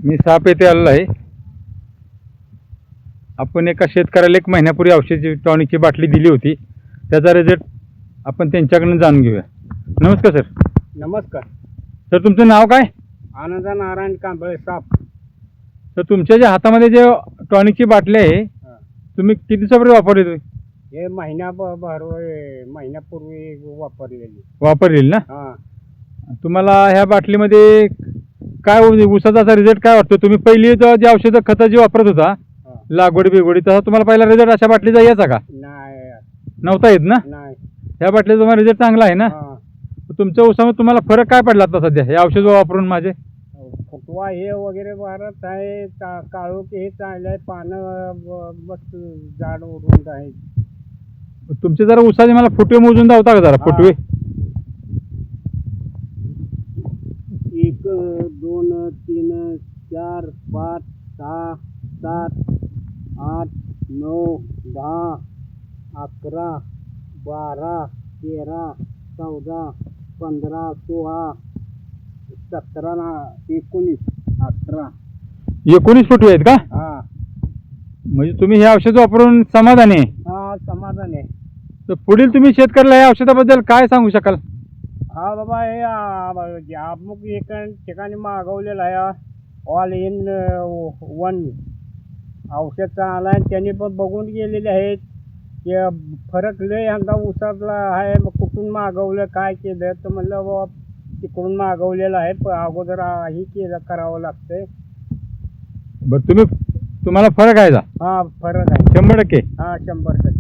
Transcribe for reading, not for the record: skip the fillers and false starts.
मी साप येथे आलेलो आहे. आपण एका शेतकऱ्याला 1 महिन्यापूर्वी औषध टॉनिकची बाटली दिली होती. त्याचा रिझल्ट आपण त्यांच्याकडून जाणून घेऊया. नमस्कार सर. नमस्कार. सर तुमचं नाव काय? आनंद नारायण कांबळे साप. तर तुमच्या ज्या हातामध्ये जे टॉनिकची बाटली आहे तुम्ही किती दिवसापूर्वी वापरली तुम्ही? हे महिन्यापूर्वी वापरलेली ना? हां. तुम्हाला ह्या बाटलीमध्ये काय ऊसाचा रिझल्ट काय वाटतो? तुम्ही पहिली जे औषधं खतं जी वापरत होता लागवड बिगवडी तसा तुम्हाला पहिला रिझल्ट अशा बाटलीचा यायचा का? नाही. नव्हता येत ना? नाही. ह्या बाटलीचा तुम्हाला रिझल्ट चांगला आहे ना? हां. तुमच्या ऊसामध्ये तुम्हाला फरक काय पडला आता सध्या हे औषध वापरून? माझे फुटवा हे वगैरे भारत आहे, काळोख हे चाललंय, पानं मस्त झाड उडून आहे. तुमचे जरा ऊसाचे मला फुटवे मोजून दावता का जरा? फुटवे 1 2 3 4 5 6 7 8 9 10 11 12 13 14 15 16 17 19 18. 19 फुटवे आहेत का? हां. म्हणजे तुम्ही हे औषध वापरून समाधानी आहे? हां, समाधान आहे. तर पुढील तुम्ही शेतकऱ्याला या औषधाबद्दल काय सांगू शकाल? हा बाबा, हे अमुक एक ठिकाणी मागवलेलं आहे ऑल इन वन औषध चांगलं आहे. त्यांनी पण बघून गेलेले आहेत की फरक लय हंगा उसातला आहे. मग कुठून मागवलं काय केलं तर म्हणलं बाबा तिकडून मागवलेलं आहे. अगोदर ही केलं करावं लागतंय. बरं तुम्हाला फरक आहे का? हां, फरक आहे. 100%? हां, 100%.